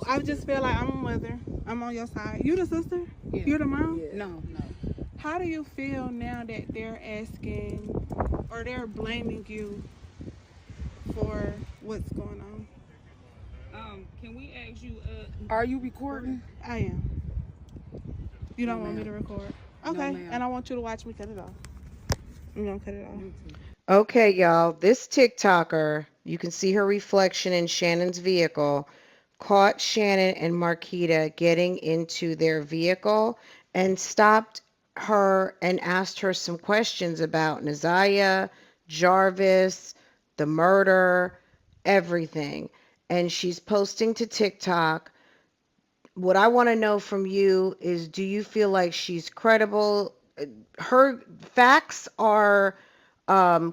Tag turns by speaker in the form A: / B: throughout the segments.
A: I just feel like I'm a mother. I'm on your side. You the sister? Yeah. You the mom?
B: Yeah. No.
A: How do you feel now that they're asking or they're blaming you for what's going on?
B: Can we ask you, are you recording?
A: I am. You don't
B: No,
A: want me
B: ma'am.
A: to record?
B: No,
A: Okay.
B: ma'am.
A: And I want you to watch me cut it off. I'm going to cut it off.
C: Okay, y'all, this TikToker, you can see her reflection in Shannon's vehicle, caught Shannon and Marquita getting into their vehicle and stopped her and asked her some questions about Naziah, Jarvis, the murder, everything. And she's posting to TikTok. What I want to know from you is, do you feel like she's credible? Her facts are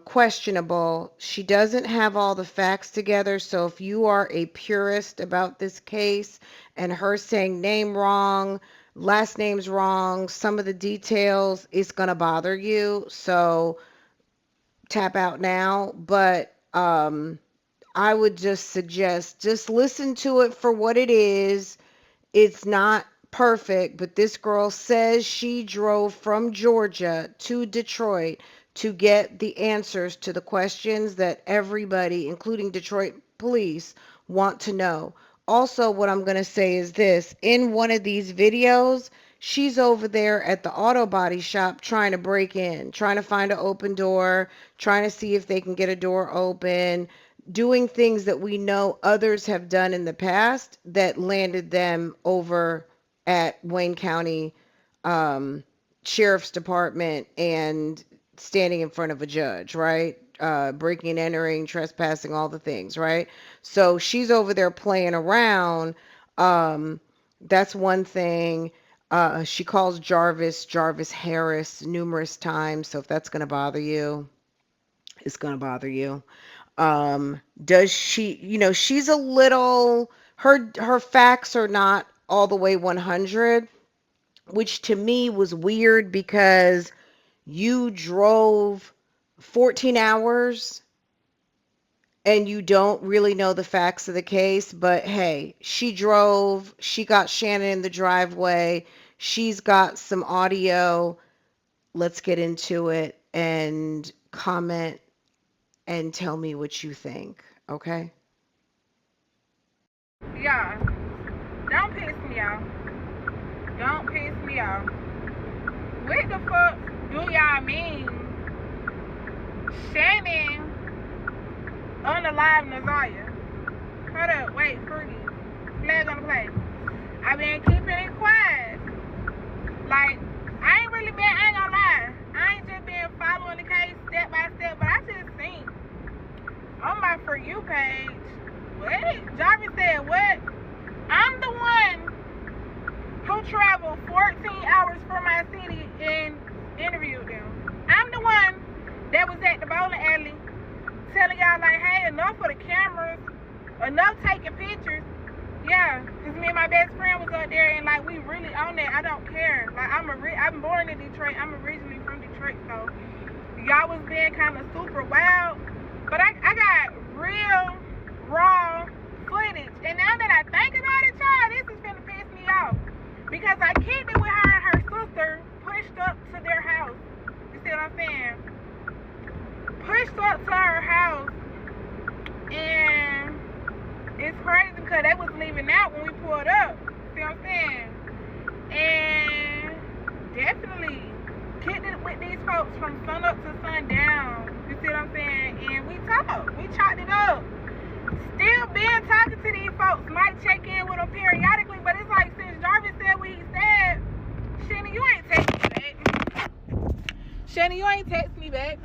C: questionable. She doesn't have all the facts together. So if you are a purist about this case and her saying name wrong, last name's wrong, some of the details, it's going to bother you. So tap out now. But I would just suggest just listen to it for what it is. It's not perfect, but this girl says she drove from Georgia to Detroit to get the answers to the questions that everybody, including Detroit police, want to know. Also, what I'm going to say is this. In one of these videos, she's over there at the auto body shop trying to break in, trying to find an open door, trying to see if they can get a door open, doing things that we know others have done in the past that landed them over at Wayne County Sheriff's Department and standing in front of a judge, right? Breaking and entering, trespassing, all the things, right? So she's over there playing around. That's one thing. She calls Jarvis Harris numerous times. So if that's going to bother you, it's going to bother you. Does she, she's a little, her facts are not all the way 100, which to me was weird because you drove 14 hours and you don't really know the facts of the case, but hey, she drove, she got Shannon in the driveway, she's got some audio. Let's get into it and comment and tell me what you think, okay?
A: Yeah. Don't piss me off. Don't piss me off. What the fuck do y'all mean? Shannon unalive Naziah. Hold up, wait, Fruity. Flag on the play. I've been keeping it quiet. Like, I ain't gonna lie. I ain't just been following the case step by step, but I just seen on my For You page. What? Jarvis said what? I'm the one who traveled 14 hours from my city and interviewed them. I'm the one that was at the bowling alley telling y'all like, hey, enough of the cameras, enough taking pictures. Yeah, because me and my best friend was up there and like we really on that. I don't care. Like I'm born in Detroit. I'm originally from Detroit, so y'all was being kind of super wild. But I got real raw footage. And now that I think about it, y'all, this is finna piss me off. Because I kicked it with her and her sister pushed up to their house. You see what I'm saying? Pushed up to her house. And it's crazy because they was leaving out when we pulled up. See what I'm saying? And definitely kicked it with these folks from sun up to sundown. You see what I'm saying? And we talked. We chopped it up. Still been talking to these folks. Might check in with them periodically, but it's like since Jarvis said what he said, Shannon, you ain't text me back. Shannon, you ain't text me back.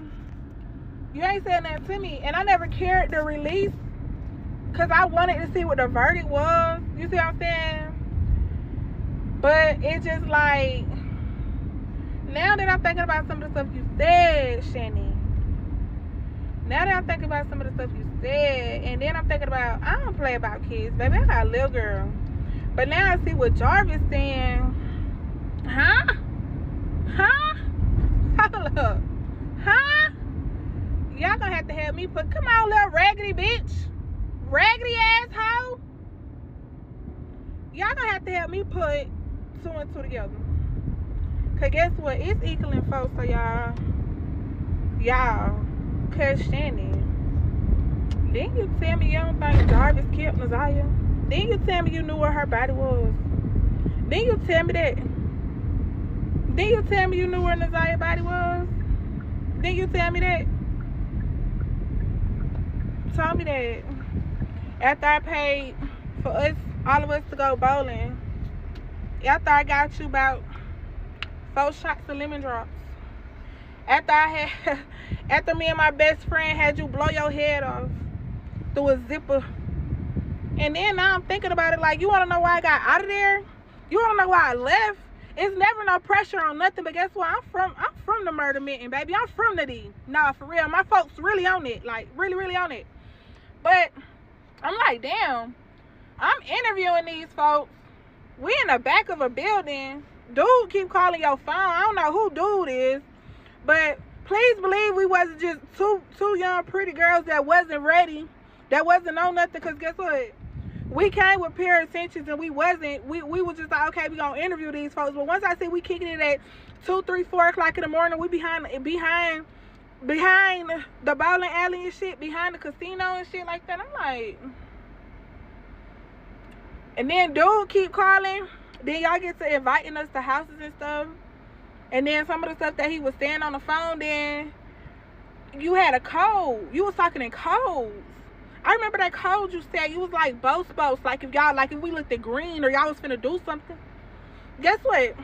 A: You ain't said nothing to me. And I never cared to release because I wanted to see what the verdict was. You see what I'm saying? But it's just like, now that I'm thinking about some of the stuff you said, Shannon. Now that I'm thinking about some of the stuff you said, and then I'm thinking about, I don't play about kids, baby. I got a little girl. But now I see what Jarvis saying. Huh? Huh? Hold up. Huh? Y'all gonna have to help me put, come on, little raggedy bitch. Raggedy asshole. y'all gonna have to help me put 2 and 2 together. Cause guess what? It's equaling folks, so y'all, cause Shannon, didn't you tell me you don't think Jarvis killed Naziah? Didn't you tell me you knew where her body was? Didn't you tell me that? Didn't you tell me you knew where Naziah's body was? Didn't you tell me that? Told me that. After I paid for us, all of us to go bowling, after I got you about 4 shots of lemon drops. After me and my best friend had you blow your head off through a zipper. And then now I'm thinking about it like, you want to know why I got out of there? You want to know why I left? It's never no pressure on nothing, but guess what? I'm from the murder mitten, baby. I'm from the D. Nah, for real. My folks really on it. Like, really, really on it. But I'm like, damn. I'm interviewing these folks. We in the back of a building. Dude keep calling your phone. I don't know who dude is. But please believe we wasn't just two young pretty girls that wasn't ready. That wasn't on nothing. Because guess what? We came with pure intentions and we wasn't. We was just like, okay, we gonna interview these folks. But once I see we kicking it at 2, 3, 4 o'clock in the morning, we behind the bowling alley and shit, behind the casino and shit like that. I'm like, and then dude keep calling. Then y'all get to inviting us to houses and stuff. And then some of the stuff that he was saying on the phone, then you had a code. You was talking in codes. I remember that code you said. You was like, both. Like if we looked at green or y'all was finna do something. Guess what?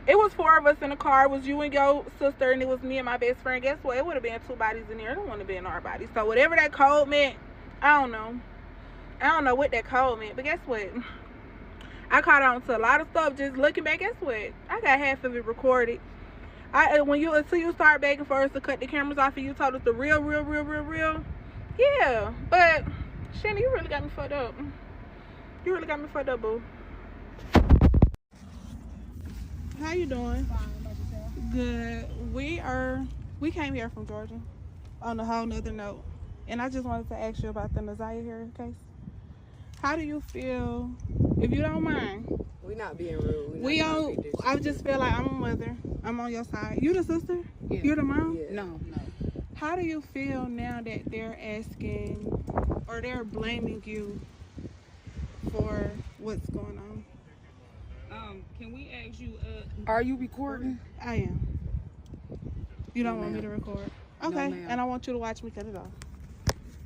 A: It was 4 of us in the car. It was you and your sister, and it was me and my best friend. Guess what? It would have been 2 bodies in there. It don't want to be in our bodies. So whatever that code meant, I don't know. I don't know what that code meant. But guess what? I caught on to a lot of stuff just looking back. Guess what? I got half of it recorded. Until you start begging for us to cut the cameras off and you told us the real. Yeah. But Shannon, you really got me fucked up. You really got me fucked up, boo. How you doing?
B: Fine,
A: good. We came here from Georgia on a whole nother note. And I just wanted to ask you about the Naziah here case. How do you feel, if you don't mind?
D: We not being rude.
A: I just feel like I'm a mother. I'm on your side. You the sister?
B: Yeah.
A: You the mom?
D: Yeah.
B: No.
A: How do you feel now that they're asking or they're blaming you for what's going on?
B: Can we ask you,
D: Are you recording?
A: I am. You don't
D: No,
A: want me to
D: ma'am.
A: record?
D: No,
A: Okay.
D: ma'am.
A: And I want you to watch me cut it off.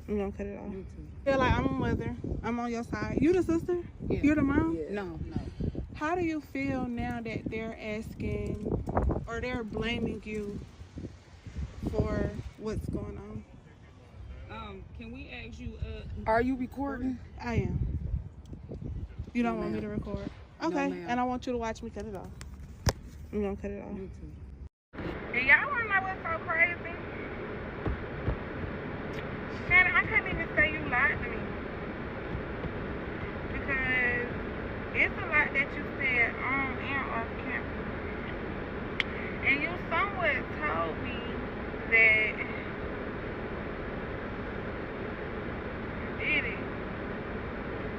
A: I'm gonna cut it off.
D: Me too.
A: Feel like I'm a mother. I'm on your side. You the sister?
B: Yeah.
A: You the mom?
D: Yeah.
B: no.
A: How do you feel now that they're asking or they're blaming you for what's going on?
B: Can we ask you,
D: Are you recording?
A: I am. You don't
D: No,
A: want me
D: ma'am.
A: to record?
D: No,
A: Okay.
D: ma'am.
A: And I want you to watch me cut it off. I'm gonna cut it off.
D: Me too.
A: And y'all wanna know what's so crazy? Shannon, I couldn't even say you lied to me. Because it's a lot that you said on and off camera. And you somewhat told me that you did it.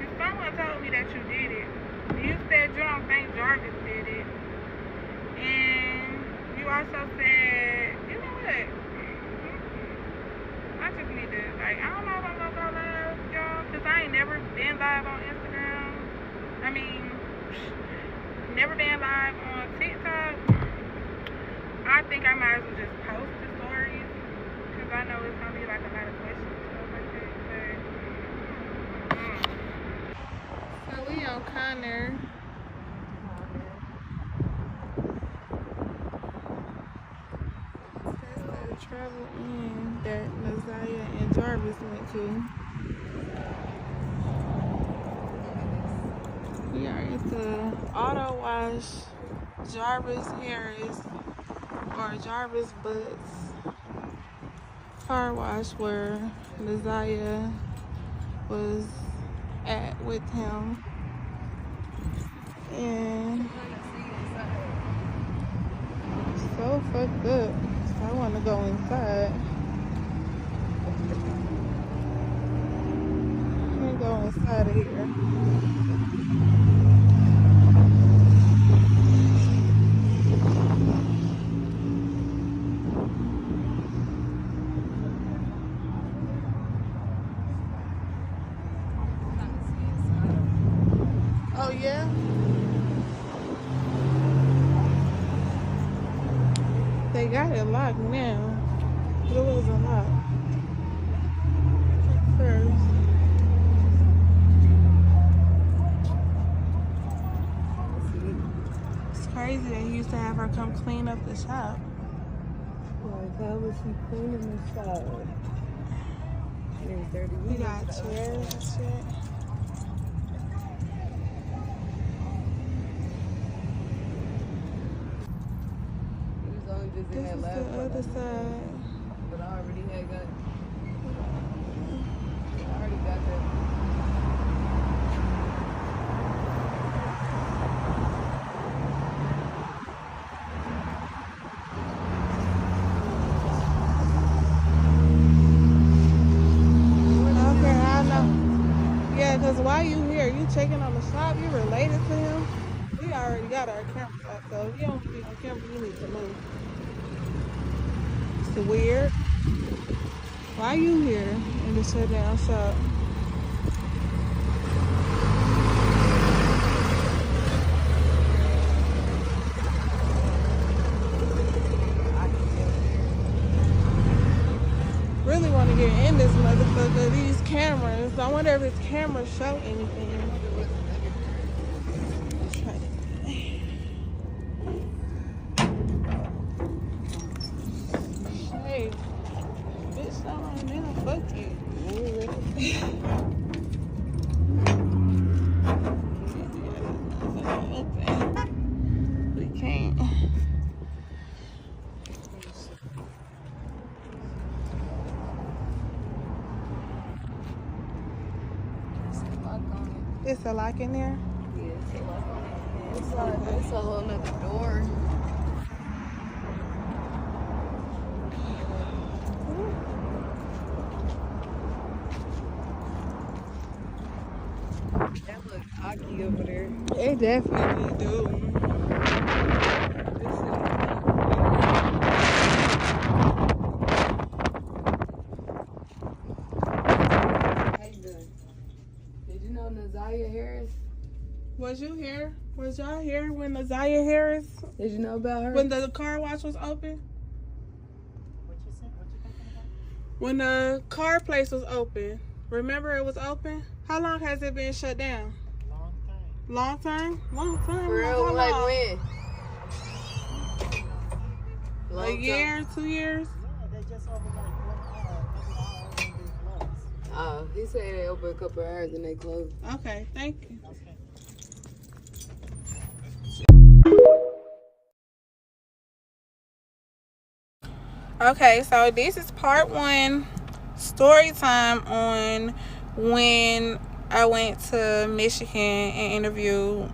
A: You somewhat told me that you did it. You said you don't think Jarvis did it. And you also said, you know what? I just need to, I don't know if I'm gonna go live, y'all, because I ain't never been live on Instagram. I mean, never been live on TikTok. I think I might as well just post the stories, because I know it's gonna be like a lot of questions and stuff like that. So we on Connor. That's the travel in that Naziah and Jarvis went to. We are at the auto wash Jarvis Harris or Jarvis Butts car wash where Naziah was at with him. And so fucked up. So I want to go inside. I'm gonna go inside. side of here. Oh yeah. They got it locked now. It wasn't locked first. It's crazy that he used to have her come clean up the shop.
D: Like, how was she cleaning the shop?
A: We got chairs and shit.
D: He was only just in
A: This
D: that
A: is
D: last
A: the
D: one.
A: other side.
D: But I already got that.
A: Okay, I know. Yeah, because while you here, you checking on the shop, you related to him. We already got our camera up, so if you don't be on camera, you need to move. It's weird. Why you here in the shut down shop? Really want to get in this motherfucker, these cameras. I wonder if this camera show anything. Hey, bitch, don't now, fuck you. We can't. It's a lock in there.
D: Yeah, it's a lock on it. It's a whole nother door. That looks cocky over there.
A: It definitely do.
D: How you doing? Did you know Naziah Harris?
A: Was you here? Was y'all here when Naziah Harris,
D: Did you know about her?
A: when the car wash was open?
E: What you said? What you talking about?
A: When the car place was open. Remember it was open? How long has it been shut down?
E: Long time.
A: Long time? Long time.
D: For
A: How
D: real, like
A: long?
D: when?
A: A
D: Long
A: year, 2 years?
E: Yeah, they just opened like 1 hour, maybe an hour, and they closed.
D: He said they open a couple hours and they close.
A: Okay, thank you.
E: Okay.
A: Okay, so this is part 1, story time on when I went to Michigan and interviewed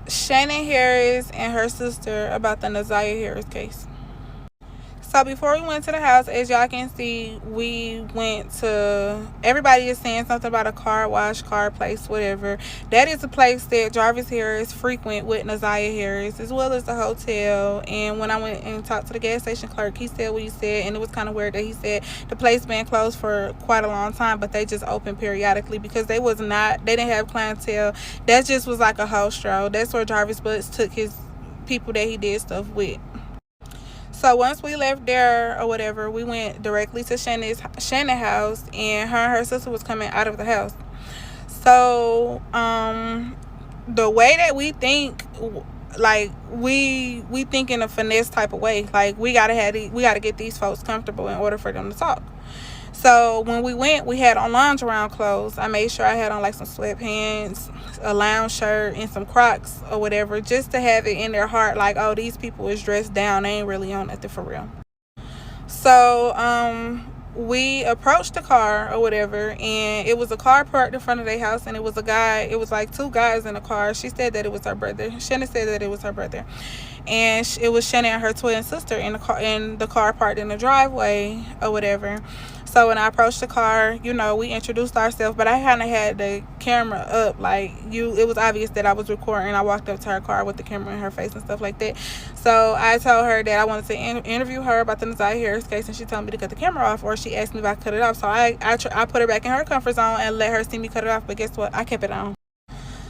A: Shannon Harris and her sister about the Naziah Harris case. So before we went to the house, as y'all can see, we went to, everybody is saying something about a car wash, car place, whatever. That is a place that Jarvis Harris frequent with Naziah Harris, as well as the hotel. And when I went and talked to the gas station clerk, he said what he said, and it was kind of weird that he said the place been closed for quite a long time, but they just opened periodically because they didn't have clientele. That just was like a house stroll. That's where Jarvis Butts took his people that he did stuff with. So once we left there or whatever, we went directly to Shannon's house, and her sister was coming out of the house. So the way that we think, like we think in a finesse type of way, like we gotta get these folks comfortable in order for them to talk. So when we went, we had on lounge around clothes. I made sure I had on like some sweatpants, a lounge shirt, and some Crocs or whatever, just to have it in their heart like, oh, these people is dressed down, they ain't really on nothing for real. So we approached the car or whatever, and it was a car parked in front of their house, and it was a guy. It was like two guys in the car. She said that it was her brother. Shannon said that it was her brother, and it was Shannon and her twin sister in the car parked in the driveway or whatever. So when I approached the car, you know, we introduced ourselves, but I kind of had the camera up, like it was obvious that I was recording. I walked up to her car with the camera in her face and stuff like that. So I told her that I wanted to interview her about the Naziah Harris case, and she told me to cut the camera off, or she asked me if I cut it off. So I put her back in her comfort zone and let her see me cut it off. But guess what? I kept it on.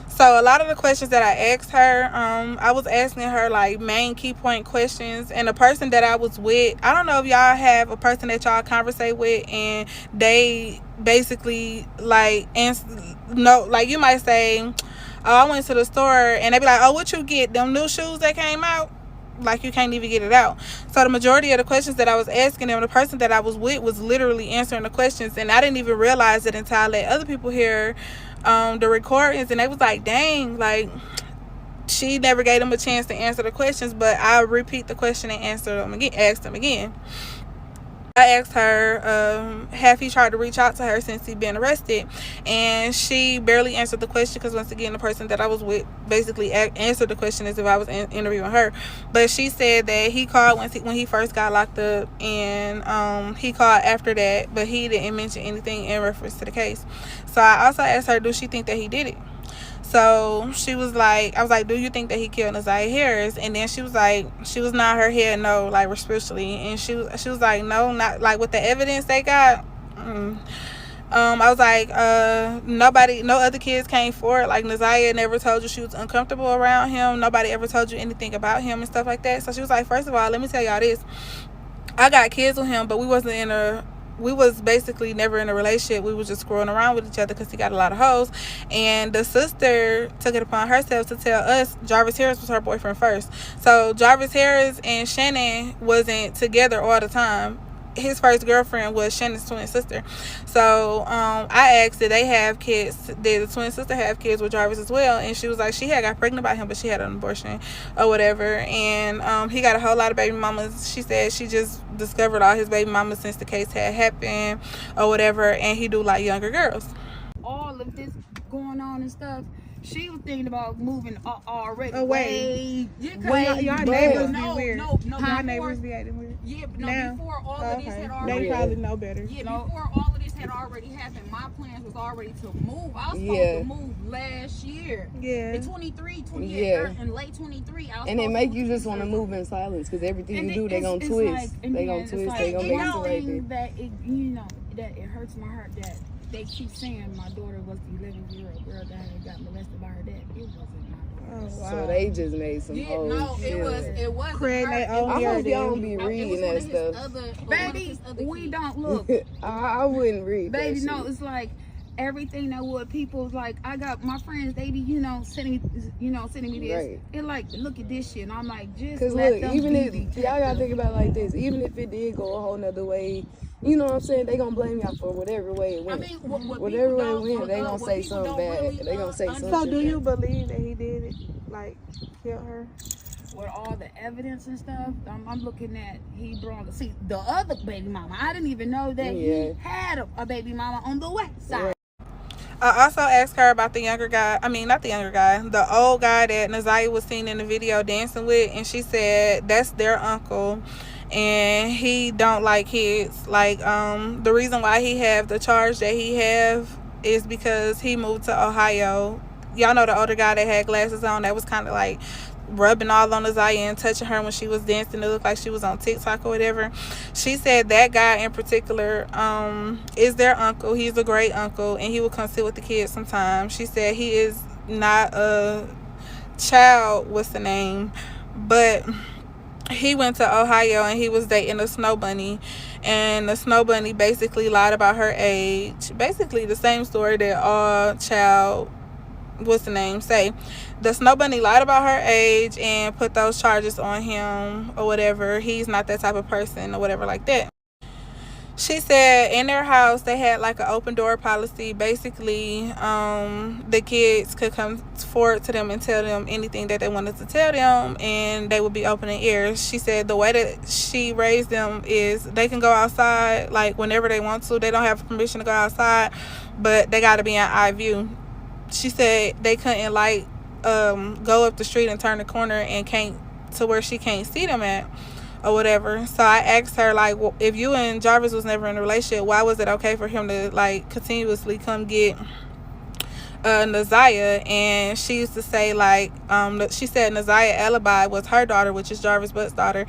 A: So a lot of the questions that I asked her, I was asking her like main key point questions. And the person that I was with, I don't know if y'all have a person that y'all conversate with and they basically like like you might say, oh, I went to the store, and they be like, oh, what you get? Them new shoes that came out? Like, you can't even get it out. So the majority of the questions that I was asking them, the person that I was with was literally answering the questions, and I didn't even realize it until I let other people hear the recordings, and they was like, dang, like she never gave them a chance to answer the questions. But I repeat the question and asked them again. I asked her, have he tried to reach out to her since he been arrested? And she barely answered the question, because once again, the person that I was with basically answered the question as if I was interviewing her. But she said that he called when he first got locked up, and he called after that, but he didn't mention anything in reference to the case. So I also asked her, do she think that he did it? So she was like, I was like, do you think that he killed Naziah Harris? And then she was like, she was nodding her head no, like respectfully. And she was like, no, not like with the evidence they got. I was like, no other kids came forward. Like, Naziah never told you she was uncomfortable around him. Nobody ever told you anything about him and stuff like that. So she was like, first of all, let me tell y'all this. I got kids with him, but we was basically never in a relationship. We was just screwing around with each other because he got a lot of hoes. And the sister took it upon herself to tell us Jarvis Harris was her boyfriend first. So Jarvis Harris and Shannon wasn't together all the time. His first girlfriend was Shannon's twin sister. So I asked, did they have kids? Did the twin sister have kids with Jarvis as well? And she was like, she had got pregnant by him, but she had an abortion or whatever. And he got a whole lot of baby mamas. She said she just discovered all his baby mamas since the case had happened or whatever. And he do like younger girls.
B: All of this going on and stuff, she was thinking about moving already.
A: Away. Y'all neighbors be weird. Y'all neighbors be acting weird.
B: Yeah, but no, before all of this had already...
A: They probably know better.
B: Yeah, before all of this had already happened, my plans was already to move. I was supposed to move last year.
A: Yeah.
B: In 23, 28, in late 23.
D: And it make you just want to move in silence, because everything you do, they gonna twist. They gonna twist, they gonna make it like
B: that. You know, that it hurts my heart that they keep saying my daughter was the 11-year-old girl that had got molested by her dad. It wasn't my daughter.
D: Oh, wow. So they just made some whole
B: it was
A: Craig,
D: I hope y'all don't be reading that stuff.
B: Baby, we don't look.
D: I wouldn't read
B: baby,
D: that
B: no,
D: shit.
B: it's like everything that would people's like, I got my friends, they be, sending me this.
D: Right.
B: They're like, look at this shit. And I'm like, just
D: because
B: let
D: look,
B: them
D: even
B: be
D: if
B: detectives.
D: y'all gotta think about it like this, even if it did go a whole nother way, you know what I'm saying, they gonna blame y'all for whatever way it went.
B: I mean, what
D: whatever way it
B: people
D: went, they gonna
B: what
D: say
B: people
D: something
B: don't
D: bad.
B: really,
D: They gonna say something.
A: So do you believe that he did it? Like, killed her?
B: With all the evidence and stuff, I'm looking at he brought. See, the other baby mama, I didn't even know that he had a baby mama on the west side.
A: I also asked her about the younger guy. I mean, not the younger guy, the old guy that Naziah was seen in the video dancing with, and she said that's their uncle, and he don't like kids. Like, the reason why he have the charge that he have is because he moved to Ohio. Y'all know the older guy that had glasses on that was kind of like rubbing all on Naziah and touching her when she was dancing. It looked like she was on TikTok or whatever. She said that guy in particular is their uncle. He's a great uncle, and he will come sit with the kids sometimes. She said he is not a child, what's the name, but he went to Ohio and he was dating a snow bunny, and the snow bunny basically lied about her age. Basically the same story that all child, what's the name, say. The snow bunny lied about her age and put those charges on him or whatever. He's not that type of person or whatever like that. She said in their house they had like an open door policy. Basically, the kids could come forward to them and tell them anything that they wanted to tell them, and they would be opening ears. She said the way that she raised them is they can go outside like whenever they want to. They don't have permission to go outside, but they got to be in eye view. She said they couldn't like go up the street and turn the corner and can't to where she can't see them at or whatever. So I asked her like, well, if you and Jarvis was never in a relationship, why was it okay for him to like continuously come get Naziah? And she used to say like, she said Naziah alibi was her daughter, which is Jarvis Butt's daughter.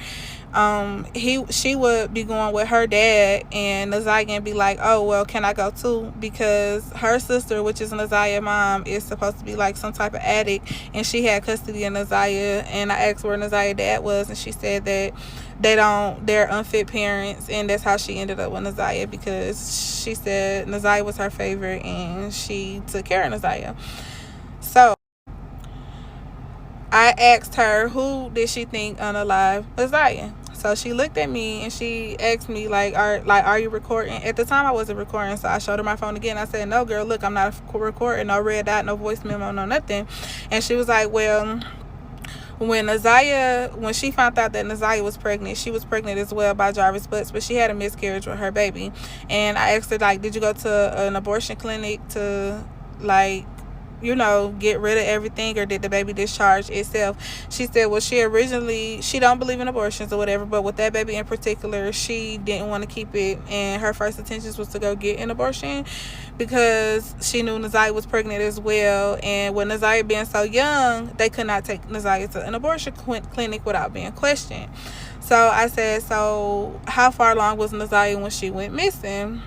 A: She would be going with her dad, and Naziah be like, oh well, can I go too? Because her sister, which is Naziah's mom, is supposed to be like some type of addict, and she had custody of Naziah. And I asked where Naziah's dad was, and she said that they're unfit parents, and that's how she ended up with Naziah, because she said Naziah was her favorite and she took care of Naziah. So I asked her who did she think unalive Naziah. So she looked at me and she asked me like, are you recording? At the time I wasn't recording, so I showed her my phone again. I said, no girl, look, I'm not recording, no red dot, no voice memo, no nothing. And she was like, well, when she found out that Naziah was pregnant, she was pregnant as well by Jarvis Butts, but she had a miscarriage with her baby. And I asked her like, did you go to an abortion clinic to like, get rid of everything, or did the baby discharge itself? She said, well, she don't believe in abortions or whatever, but with that baby in particular, she didn't want to keep it, and her first intentions was to go get an abortion because she knew Naziah was pregnant as well. And with Naziah being so young, they could not take Naziah to an abortion clinic without being questioned. So I said, so how far along was Naziah when she went missing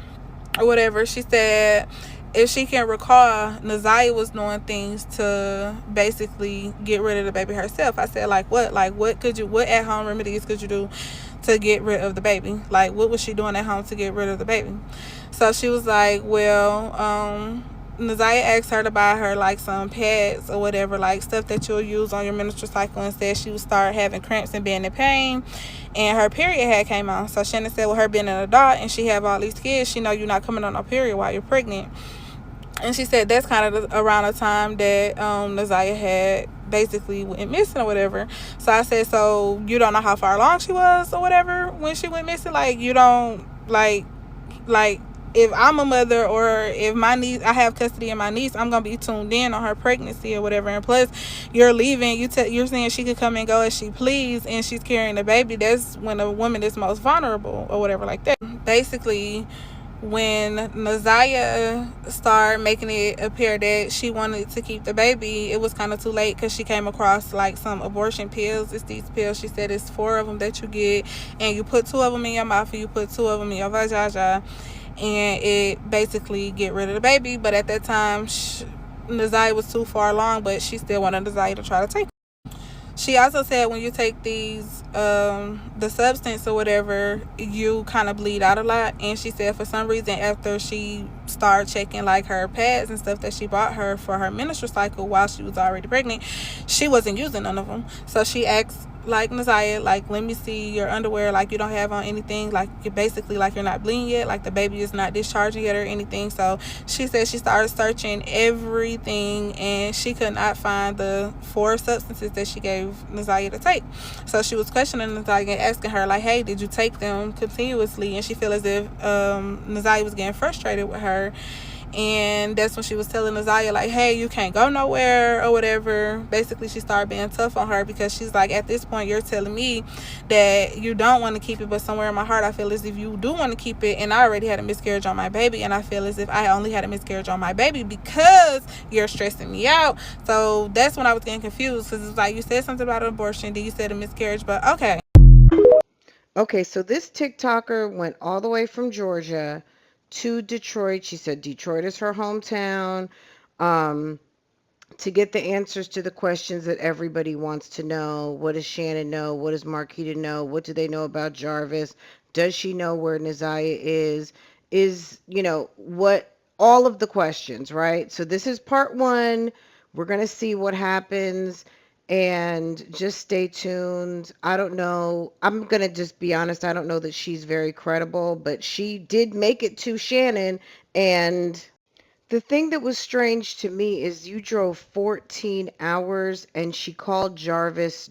A: or whatever? She said if she can recall, Naziah was doing things to basically get rid of the baby herself. I said, like what? Like what at home remedies could you do to get rid of the baby? Like what was she doing at home to get rid of the baby? So she was like, well, Naziah asked her to buy her like some pads or whatever, like stuff that you'll use on your menstrual cycle, and said she would start having cramps and being in pain, and her period had came on. So Shannon said, well, her being an adult and she have all these kids, she know you're not coming on no period while you're pregnant. And she said that's kind of around the time that Naziah had basically went missing or whatever. So I said, so you don't know how far along she was or whatever when she went missing? Like you don't like if I'm a mother, or if my niece, I have custody of my niece, I'm gonna be tuned in on her pregnancy or whatever. And plus, you're leaving. You're saying she could come and go as she please, and she's carrying a baby. That's when a woman is most vulnerable or whatever like that. Basically, when Naziah started making it appear that she wanted to keep the baby, it was kind of too late, because she came across like some abortion pills. It's these pills. She said it's 4 of them that you get, and you put 2 of them in your mouth and you put 2 of them in your vagina, and it basically get rid of the baby. But at that time, Naziah was too far along, but she still wanted Naziah to try to take it. She also said when you take these, the substance or whatever, you kind of bleed out a lot. And she said for some reason, after she started checking like her pads and stuff that she bought her for her menstrual cycle while she was already pregnant, she wasn't using none of them. So she asked like Naziah, like, let me see your underwear, like you don't have on anything, like you're basically like you're not bleeding yet, like the baby is not discharging yet or anything. So she said she started searching everything, and she could not find the 4 substances that she gave Naziah to take. So she was questioning Naziah and asking her like, hey, did you take them continuously? And she felt as if Naziah was getting frustrated with her. And that's when she was telling Naziah like, hey, you can't go nowhere or whatever. Basically, she started being tough on her, because she's like, at this point, you're telling me that you don't want to keep it, but somewhere in my heart I feel as if you do want to keep it, and I already had a miscarriage on my baby, and I feel as if I only had a miscarriage on my baby because you're stressing me out. So that's when I was getting confused, because it's like, you said something about an abortion, then you said a miscarriage, but okay.
C: Okay, so this TikToker went all the way from Georgia to Detroit. She said Detroit is her hometown, um, to get the answers to the questions that everybody wants to know. What does Shannon know? What does Marquita know? What do they know about Jarvis? Does she know where Naziah is? What all of the questions, right? So this is part 1. We're going to see what happens. and just stay tuned. I don't know. I'm going to just be honest. I don't know that she's very credible, but she did make it to Shannon. And the thing that was strange to me is you drove 14 hours and she called Jarvis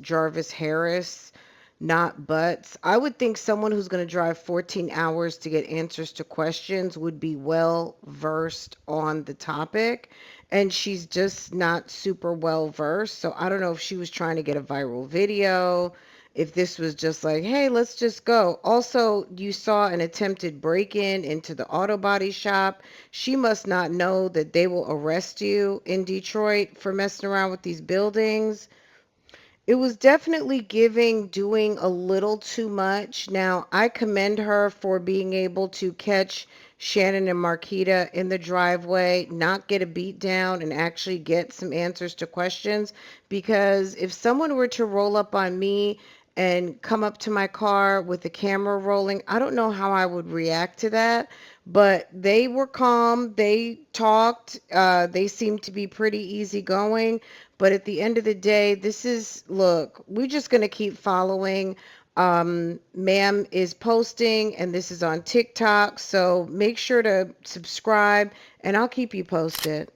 C: Harris, not Butts. I would think someone who's going to drive 14 hours to get answers to questions would be well versed on the topic. And she's just not super well versed. So I don't know if she was trying to get a viral video, if this was just like, hey, let's just go. Also, you saw an attempted break-in into the auto body shop. She must not know that they will arrest you in Detroit for messing around with these buildings. It was definitely giving doing a little too much. Now, I commend her for being able to catch Shannon and Marquita in the driveway, not get a beat down, and actually get some answers to questions. Because if someone were to roll up on me and come up to my car with the camera rolling, I don't know how I would react to that. But they were calm. They talked. They seemed to be pretty easygoing. But at the end of the day, look, we're just going to keep following. Ma'am is posting, and this is on TikTok. So make sure to subscribe, and I'll keep you posted.